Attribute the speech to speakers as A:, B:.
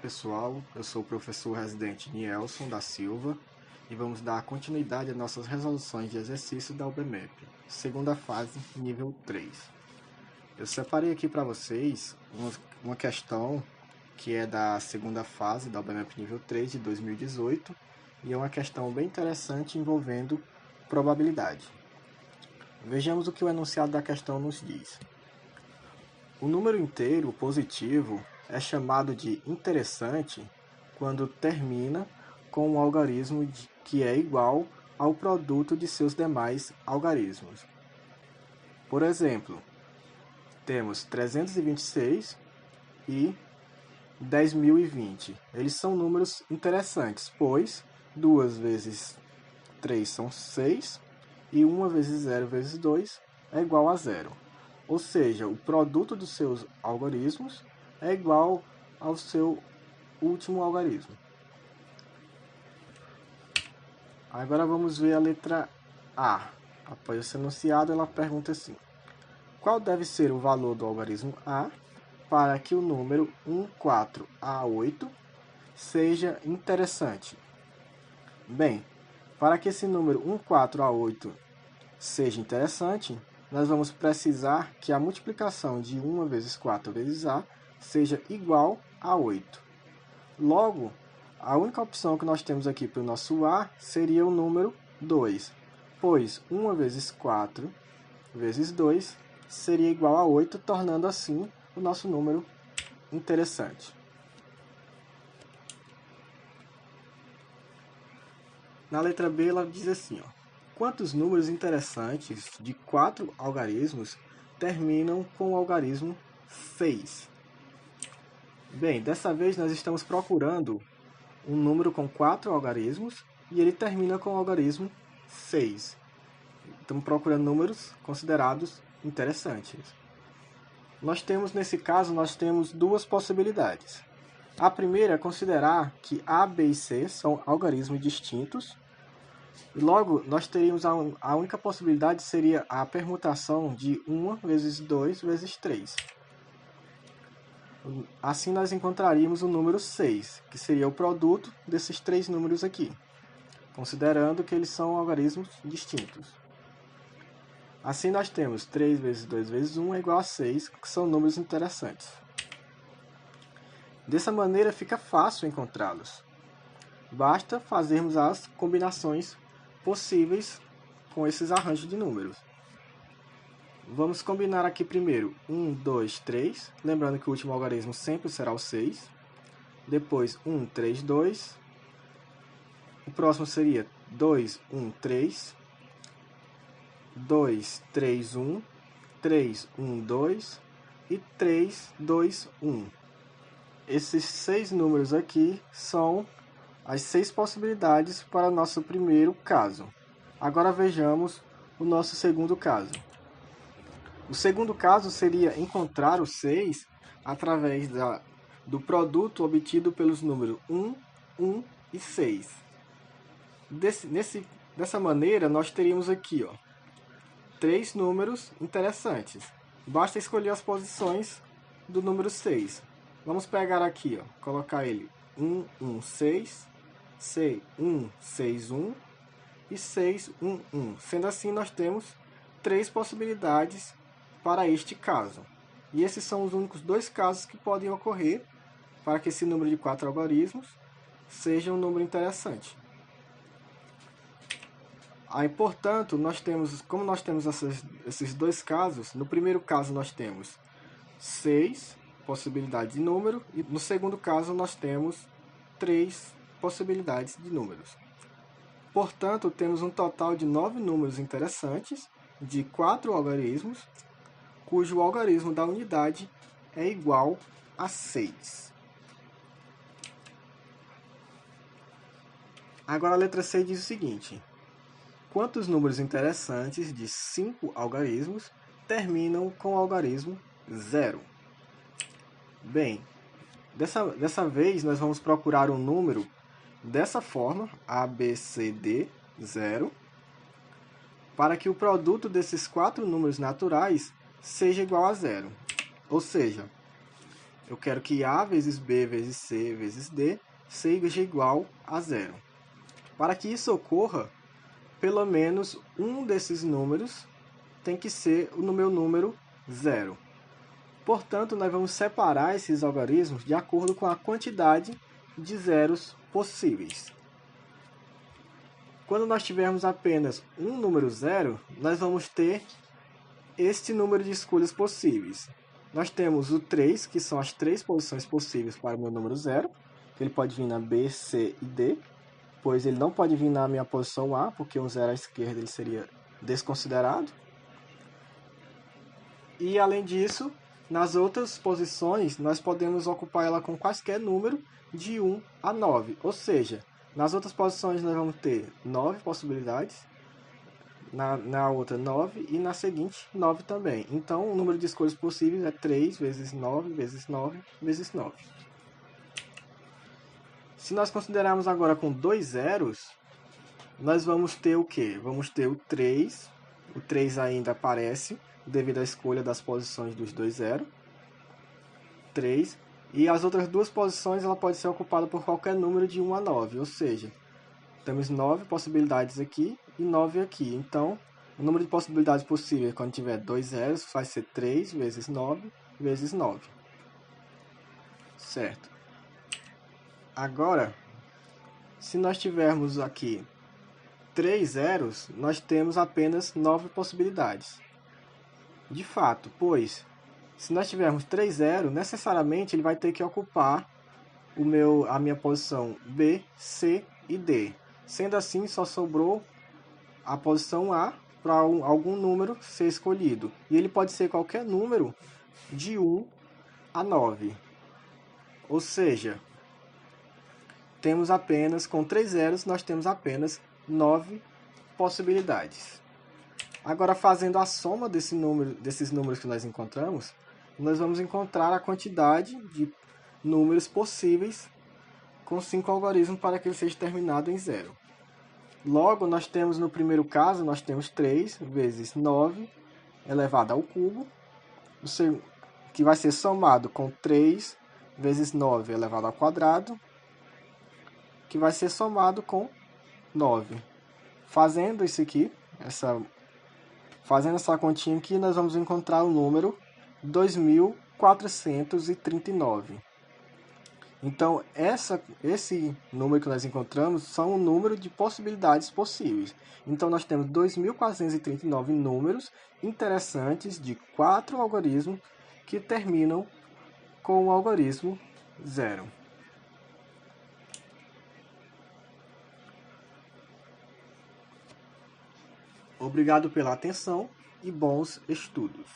A: pessoal, eu sou o professor residente Nielson da Silva e vamos dar continuidade às nossas resoluções de exercício da UBMEP, segunda fase, nível 3. Eu separei aqui para vocês uma questão que é da segunda fase da UBMEP nível 3 de 2018 e é uma questão bem interessante envolvendo probabilidade. Vejamos o que o enunciado da questão nos diz. O número inteiro positivo é chamado de interessante quando termina com um algarismo que é igual ao produto de seus demais algarismos. Por exemplo, temos 326 e 10.020. Eles são números interessantes, pois 2 vezes 3 são 6 e 1 vezes 0 vezes 2 é igual a 0. Ou seja, o produto dos seus algarismos é igual ao seu último algarismo. Agora vamos ver a letra A. Após esse enunciado, ela pergunta assim: qual deve ser o valor do algarismo A para que o número 14A8 seja interessante? Bem, para que esse número 14A8 seja interessante, nós vamos precisar que a multiplicação de 1 vezes 4 vezes A seja igual a 8. Logo, a única opção que nós temos aqui para o nosso A seria o número 2, pois 1 vezes 4 vezes 2 seria igual a 8, tornando assim o nosso número interessante. Na letra B, ela diz assim, quantos números interessantes de 4 algarismos terminam com o algarismo 6? Bem, dessa vez nós estamos procurando um número com 4 algarismos e ele termina com o algarismo 6. Estamos procurando números considerados interessantes. Nesse caso, nós temos duas possibilidades. A primeira é considerar que A, B e C são algarismos distintos. E logo, nós teríamos a única possibilidade seria a permutação de 1 vezes 2 vezes 3. Assim, nós encontraríamos o número 6, que seria o produto desses três números aqui, considerando que eles são algarismos distintos. Assim, nós temos 3 vezes 2 vezes 1 é igual a 6, que são números interessantes. Dessa maneira, fica fácil encontrá-los. Basta fazermos as combinações possíveis com esses arranjos de números. Vamos combinar aqui primeiro 1, 2, 3, lembrando que o último algarismo sempre será o 6. Depois 1, 3, 2. O próximo seria 2, 1, 3. 2, 3, 1. 3, 1, 2. E 3, 2, 1. Esses 6 números aqui são as 6 possibilidades para o nosso primeiro caso. Agora vejamos o nosso segundo caso. O segundo caso seria encontrar o 6 através do produto obtido pelos números 1, 1 e 6. Dessa maneira, nós teríamos aqui 3 números interessantes. Basta escolher as posições do número 6. Vamos pegar aqui, colocar ele 1, 1, 6, 1, 6, 1 e 6, 1, 1. Sendo assim, nós temos 3 possibilidades para este caso. E esses são os únicos 2 casos que podem ocorrer para que esse número de 4 algarismos seja um número interessante. Aí, portanto, como nós temos esses 2 casos, no primeiro caso nós temos 6 possibilidades de número e no segundo caso nós temos 3 possibilidades de números. Portanto, temos um total de 9 números interessantes de 4 algarismos, cujo algarismo da unidade é igual a 6. Agora a letra C diz o seguinte: quantos números interessantes de 5 algarismos terminam com o algarismo 0? Bem, dessa vez nós vamos procurar um número dessa forma, A, B, C, D, 0, para que o produto desses 4 números naturais seja igual a 0. Ou seja, Eu quero que A vezes B vezes C vezes D seja igual a 0. Para que isso ocorra, pelo menos um desses números tem que ser o meu número 0. Portanto, nós vamos separar esses algarismos de acordo com a quantidade de zeros possíveis. Quando nós tivermos apenas um número 0, nós vamos ter este número de escolhas possíveis. Nós temos o 3, que são as 3 posições possíveis para o meu número 0. Ele pode vir na B, C e D, pois ele não pode vir na minha posição A, porque um 0 à esquerda ele seria desconsiderado. E, além disso, nas outras posições, nós podemos ocupar ela com quaisquer número de 1 a 9. Ou seja, nas outras posições nós vamos ter 9 possibilidades, na outra 9 e na seguinte 9 também. Então, o número de escolhas possíveis é 3 vezes 9 vezes 9 vezes 9. Se nós considerarmos agora com 2 zeros, nós vamos ter o quê? Vamos ter o 3. O 3 ainda aparece devido à escolha das posições dos 2 zeros. 3. E as outras duas posições ela pode ser ocupada por qualquer número de 1 a 9. Ou seja, temos 9 possibilidades aqui e 9 aqui. Então, o número de possibilidades possíveis quando tiver 2 zeros vai ser 3 vezes 9 vezes 9. Certo? Agora, se nós tivermos aqui 3 zeros, nós temos apenas 9 possibilidades. De fato, pois, se nós tivermos 3 zeros, necessariamente ele vai ter que ocupar a minha posição B, C e D. Sendo assim, só sobrou a posição A para algum número ser escolhido. E ele pode ser qualquer número de 1 a 9. Ou seja, temos apenas, com 3 zeros, nós temos apenas 9 possibilidades. Agora, fazendo a soma desses números que nós encontramos, nós vamos encontrar a quantidade de números possíveis com 5 algarismos para que ele seja terminado em 0. Logo, nós temos no primeiro caso, nós temos 3 vezes 9 elevado ao cubo, que vai ser somado com 3 vezes 9 elevado ao quadrado, que vai ser somado com 9. Fazendo isso aqui, fazendo essa continha aqui, nós vamos encontrar o número 2439. Então, esse número que nós encontramos são o número de possibilidades possíveis. Então, nós temos 2439 números interessantes de 4 algarismos que terminam com o algarismo 0. Obrigado pela atenção e bons estudos.